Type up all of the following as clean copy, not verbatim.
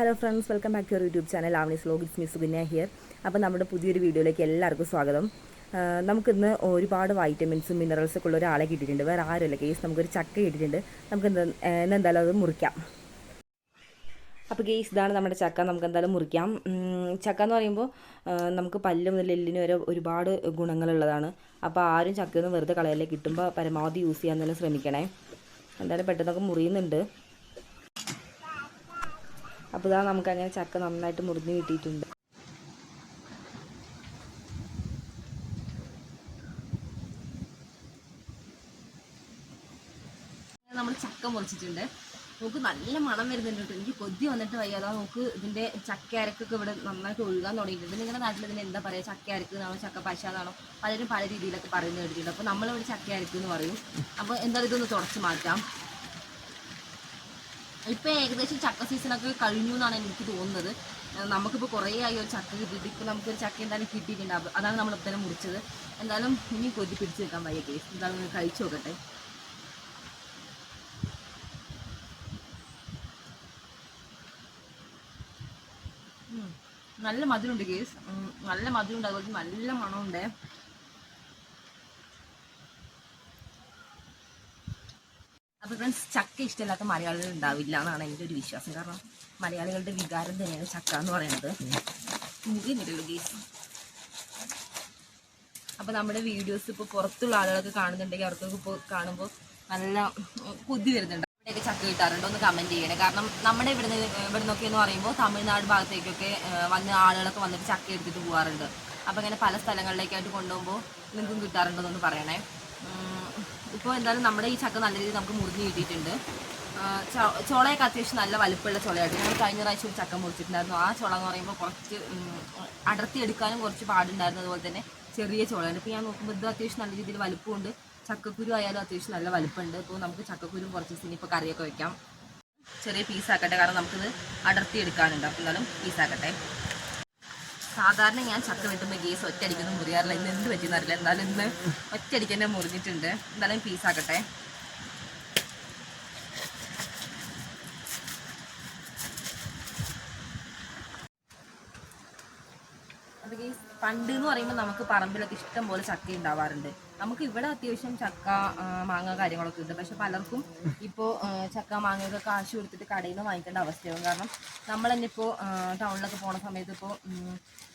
Hello friends, welcome back to your YouTube channel Avani's vlog. It's me Sukanya here. അപ്പോൾ നമ്മുടെ പുതിയൊരു വീഡിയോയിലേക്ക് എല്ലാവർക്കും സ്വാഗതം. നമുക്കിന്ന് ഒരുപാട് വൈറ്റമിൻസും മിനറൽസൊക്കെ ഉള്ള ഒരാളെ കിട്ടിയിട്ടുണ്ട്. വേറെ ആരുമല്ല കേസ്, നമുക്കൊരു ചക്ക കിട്ടിയിട്ടുണ്ട്. നമുക്ക് എന്തായാലും അത് മുറിക്കാം. അപ്പോൾ കേസ് ഇതാണ് നമ്മുടെ ചക്ക. നമുക്ക് എന്തായാലും മുറിക്കാം. ചക്ക എന്ന് പറയുമ്പോൾ നമുക്ക് പല്ല് മുതൽ എല്ലിന് വരെ ഒരുപാട് ഗുണങ്ങളുള്ളതാണ്. അപ്പോൾ ആരും ചക്കയൊന്നും വെറുതെ കളയല്ലേ, കിട്ടുമ്പോൾ പരമാവധി യൂസ് ചെയ്യാൻ തന്നെ ശ്രമിക്കണേ. എന്തായാലും പെട്ടെന്നൊക്കെ മുറിയുന്നുണ്ട്. അപ്പോൾ ഇതാ നമുക്കങ്ങനെ ചക്ക നന്നായിട്ട് മുറിഞ്ഞ് കിട്ടിയിട്ടുണ്ട്. നമ്മൾ ചക്ക മുറിച്ചിട്ടുണ്ട്. നമുക്ക് നല്ല മണം വരുന്നുണ്ട് കേട്ടോ. എനിക്ക് കൊതി വന്നിട്ട് വയ്യാതാ. നമുക്ക് ഇതിൻ്റെ ചക്ക അരക്കൊക്കെ ഇവിടെ നന്നായിട്ട് ഒഴുകാൻ തുടങ്ങിയിട്ടുണ്ട്. നിങ്ങളുടെ നാട്ടിൽ ഇതിന് എന്താ പറയുക? ചക്ക അരക്ക് എന്നാണോ ചക്ക പശ എന്നാണോ? പലരും പല രീതിയിലൊക്കെ പറയുന്നത് കേട്ടിട്ടുണ്ട്. അപ്പോൾ നമ്മളിവിടെ ചക്ക അരക്ക് എന്ന് പറയും. അപ്പോൾ എന്തായാലും ഇതൊന്ന് തുടച്ച് മാറ്റാം. ഇപ്പോൾ ഏകദേശം ചക്ക സീസണൊക്കെ കഴിഞ്ഞു എന്നാണ് എനിക്ക് തോന്നുന്നത്. നമുക്കിപ്പോൾ കുറേ ആയി ഒരു ചക്ക കിട്ടിയിട്ട്. ഇപ്പോൾ നമുക്കൊരു ചക്ക എന്തായാലും കിട്ടിയിട്ടുണ്ട്. അതാണ് നമ്മളിപ്പോൾ തന്നെ മുറിച്ചത്. എന്തായാലും ഇനി കൊതി പിടിച്ച് നിൽക്കാൻ വയ്യ കേസ്. എന്തായാലും കഴിച്ചു നോക്കട്ടെ. നല്ല മധുരമുണ്ട് കേസ്, നല്ല മധുരമുണ്ട്. അതുപോലെ നല്ല മണമുണ്ട്. അപ്പോൾ ഫ്രണ്ട്സ്, ചക്ക ഇഷ്ടമില്ലാത്ത മലയാളികൾ ഉണ്ടാവില്ല എന്നാണ് എൻ്റെ ഒരു വിശ്വാസം. കാരണം മലയാളികളുടെ വികാരം തന്നെയാണ് ചക്ക എന്ന് പറയുന്നത്. മുറിയുന്നില്ലല്ലോ കേസ്. അപ്പോൾ നമ്മുടെ വീഡിയോസ് ഇപ്പോൾ പുറത്തുള്ള ആളുകളൊക്കെ കാണുന്നുണ്ടെങ്കിൽ അവർക്കൊക്കെ ഇപ്പോൾ കാണുമ്പോൾ നല്ല കൊതി വരുന്നുണ്ട്. ഇവിടെയൊക്കെ ചക്ക കിട്ടാറുണ്ടോ എന്ന് കമൻറ്റ് ചെയ്യണേ. കാരണം നമ്മുടെ ഇവിടുന്നൊക്കെ എന്ന് പറയുമ്പോൾ തമിഴ്നാട് ഭാഗത്തേക്കൊക്കെ വന്ന് ആളുകളൊക്കെ വന്നിട്ട് ചക്ക എടുത്തിട്ട് പോകാറുണ്ട്. അപ്പോൾ ഇങ്ങനെ പല സ്ഥലങ്ങളിലേക്കായിട്ട് കൊണ്ടുപോകുമ്പോൾ നിങ്ങൾക്കും കിട്ടാറുണ്ടോ എന്നൊന്ന് പറയണേ. ഇപ്പോൾ എന്തായാലും നമ്മുടെ ഈ ചക്ക നല്ല രീതിയിൽ നമുക്ക് മുറിഞ്ഞ് കിട്ടിയിട്ടുണ്ട്. ചുളയൊക്കെ അത്യാവശ്യം നല്ല വലുപ്പമുള്ള ചുളയായിട്ട്. ഞങ്ങൾ കഴിഞ്ഞ പ്രാവശ്യം ഒരു ചക്ക മുറിച്ചിട്ടുണ്ടായിരുന്നു. ആ ചുള എന്ന് പറയുമ്പോൾ കുറച്ച് അടർത്തി എടുക്കാനും കുറച്ച് പാടുണ്ടായിരുന്നു. അതുപോലെ തന്നെ ചെറിയ ചുളയുണ്ട്. ഇപ്പോൾ ഞാൻ നോക്കുമ്പോൾ ഇത് അത്യാവശ്യം നല്ല രീതിയിൽ വലുപ്പമുണ്ട്. ചക്കക്കുരു ആയാലും അത്യാവശ്യം നല്ല വലുപ്പമുണ്ട്. ഇപ്പോൾ നമുക്ക് ചക്കക്കുരു കുറച്ച് ദിവസം ഇപ്പോൾ കറിയൊക്കെ വയ്ക്കാം. ചെറിയ പീസാക്കട്ടെ, കാരണം നമുക്കിത് അടർത്തി എടുക്കാനുണ്ട്. അപ്പോൾ എന്തായാലും പീസാക്കട്ടെ. സാധാരണ ഞാൻ ചക്ക വെട്ടുമ്പോൾ കേസ് ഒറ്റയടിക്കൊന്നും മുറിയാറില്ല. ഇന്ന് എന്ത് പറ്റിയെന്ന് അറിയില്ല. എന്തായാലും ഇന്ന് ഒറ്റയടിക്ക് തന്നെ മുറിഞ്ഞിട്ടുണ്ട്. എന്തായാലും പീസാക്കട്ടെ. അത് കേസ് പണ്ട് എന്ന് പറയുമ്പോൾ നമുക്ക് പറമ്പിലൊക്കെ ഇഷ്ടം പോലെ ചക്ക ഉണ്ടാവാറുണ്ട്. നമുക്ക് ഇവിടെ അത്യാവശ്യം ചക്ക മാങ്ങ കാര്യങ്ങളൊക്കെ ഉണ്ട്. പക്ഷെ പലർക്കും ഇപ്പോൾ ചക്ക മാങ്ങയൊക്കെ കാശ് കൊടുത്തിട്ട് കടയിൽ നിന്ന് വാങ്ങിക്കേണ്ട അവസ്ഥയാകും. കാരണം നമ്മൾ തന്നെ ഇപ്പോൾ ടൗണിലൊക്കെ പോണ സമയത്ത് ഇപ്പോൾ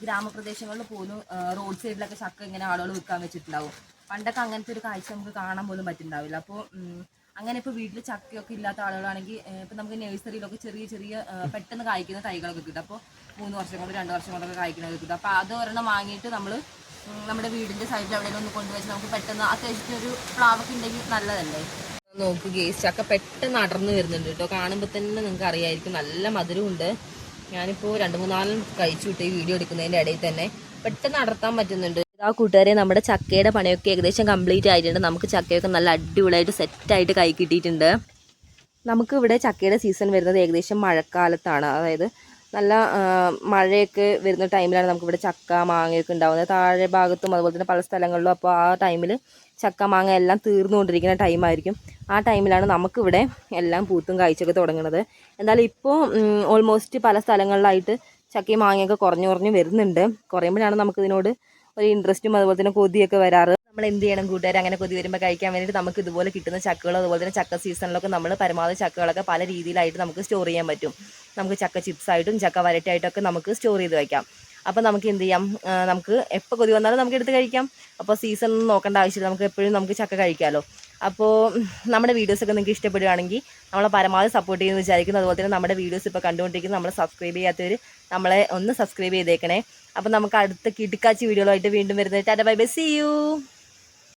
ഗ്രാമപ്രദേശങ്ങളിൽ പോലും റോഡ് സൈഡിലൊക്കെ ചക്ക ഇങ്ങനെ ആളുകൾ വിൽക്കാൻ വെച്ചിട്ടുണ്ടാവും. പണ്ടൊക്കെ അങ്ങനത്തെ ഒരു കാഴ്ച നമുക്ക് കാണാൻ പോലും പറ്റുന്നുണ്ടാവില്ല. അപ്പോൾ അങ്ങനെ ഇപ്പോൾ വീട്ടിൽ ചക്കയൊക്കെ ഇല്ലാത്ത ആളുകളാണെങ്കിൽ ഇപ്പോൾ നമുക്ക് നഴ്സറിയിലൊക്കെ ചെറിയ ചെറിയ പെട്ടെന്ന് കായ്ക്കുന്ന തൈകളൊക്കെ കിട്ടും. അപ്പോൾ 3 വർഷം കൊണ്ട് 2 വർഷം കൊണ്ടൊക്കെ കായ്ക്കുന്നതൊക്കെ കിട്ടും. അപ്പോൾ അത് ഒരെണ്ണം വാങ്ങിയിട്ട് നമ്മൾ നമ്മുടെ വീടിൻ്റെ സൈഡിൽ എവിടെയെങ്കിലും ഒന്ന് കൊണ്ടുവച്ച് നമുക്ക് പെട്ടെന്ന് അത്യാവശ്യം ഒരു പ്ലാവൊക്കെ ഉണ്ടെങ്കിൽ നല്ലതല്ലേ. നോക്കൂ ഗേസ്, ചക്ക പെട്ടെന്ന് അടർന്ന് വരുന്നുണ്ട് കേട്ടോ. കാണുമ്പോൾ തന്നെ നിങ്ങൾക്ക് അറിയായിരിക്കും നല്ല മധുരമുണ്ട്. ഞാനിപ്പോൾ 2-3 കഴിച്ചു വിട്ട് ഈ വീഡിയോ എടുക്കുന്നതിൻ്റെ ഇടയിൽ തന്നെ പെട്ടെന്ന് അടർത്താൻ പറ്റുന്നുണ്ട്. ആ കൂട്ടുകാരെ, നമ്മുടെ ചക്കയുടെ പണിയൊക്കെ ഏകദേശം കംപ്ലീറ്റ് ആയിട്ടുണ്ട്. നമുക്ക് ചക്കയൊക്കെ നല്ല അടിപൊളിയായിട്ട് സെറ്റായിട്ട് കൈ കിട്ടിയിട്ടുണ്ട്. നമുക്ക് ഇവിടെ ചക്കയുടെ സീസൺ വരുന്നത് ഏകദേശം മഴക്കാലത്താണ്. അതായത് നല്ല മഴയൊക്കെ വരുന്ന ടൈമിലാണ് നമുക്കിവിടെ ചക്ക മാങ്ങയൊക്കെ ഉണ്ടാകുന്നത്. താഴെ ഭാഗത്തും അതുപോലെ തന്നെ പല സ്ഥലങ്ങളിലും. അപ്പോൾ ആ ടൈമിൽ ചക്ക മാങ്ങ എല്ലാം തീർന്നുകൊണ്ടിരിക്കുന്ന ടൈമായിരിക്കും. ആ ടൈമിലാണ് നമുക്കിവിടെ എല്ലാം പൂത്തും കായ്ച്ചൊക്കെ തുടങ്ങുന്നത്. എന്നാലും ഇപ്പോൾ ഓൾമോസ്റ്റ് പല സ്ഥലങ്ങളിലായിട്ട് ചക്കയും മാങ്ങയൊക്കെ കുറഞ്ഞു വരുന്നുണ്ട്. കുറയുമ്പോഴാണ് നമുക്കിതിനോട് ഒരു ഇൻട്രസ്റ്റും അതുപോലെ തന്നെ കൊതിയൊക്കെ വരാറ്. നമ്മൾ എന്ത് ചെയ്യണം കൂട്ടുകാർ, അങ്ങനെ കൊതി വരുമ്പോൾ കഴിക്കാൻ വേണ്ടിയിട്ട് നമുക്ക് ഇതുപോലെ കിട്ടുന്ന ചക്കകളും അതുപോലെ തന്നെ ചക്ക സീസണിലൊക്കെ നമ്മൾ പരമാവധി ചക്കകളൊക്കെ പല രീതിയിലായിട്ട് നമുക്ക് സ്റ്റോർ ചെയ്യാൻ പറ്റും. നമുക്ക് ചക്ക ചിപ്സായിട്ടും ചക്ക വരട്ടിയായിട്ടൊക്കെ നമുക്ക് സ്റ്റോർ ചെയ്ത് വയ്ക്കാം. അപ്പോൾ നമുക്ക് എന്ത് ചെയ്യാം, നമുക്ക് എപ്പോൾ കൊതി വന്നാലും നമുക്ക് എടുത്ത് കഴിക്കാം. അപ്പോൾ സീസൺ ഒന്നും നോക്കേണ്ട ആവശ്യമില്ല, നമുക്ക് എപ്പോഴും നമുക്ക് ചക്ക കഴിക്കാമല്ലോ. അപ്പോൾ നമ്മുടെ വീഡിയോസൊക്കെ നിങ്ങൾക്ക് ഇഷ്ടപ്പെടുകയാണെങ്കിൽ നമ്മളെ പരമാവധി സപ്പോർട്ട് ചെയ്യുമെന്ന് വിചാരിക്കുന്നു. അതുപോലെ തന്നെ നമ്മുടെ വീഡിയോസ് ഇപ്പോൾ കണ്ടുകൊണ്ടിരിക്കുന്ന നമ്മളെ സബ്സ്ക്രൈബ് ചെയ്യാത്തവർ നമ്മളെ ഒന്ന് സബ്സ്ക്രൈബ് ചെയ്തേക്കണേ. അപ്പോൾ നമുക്ക് അടുത്ത കിടുക്കാച്ചി വീഡിയോകളായിട്ട് വീണ്ടും വരുന്നത്. Tata bye bye, see U.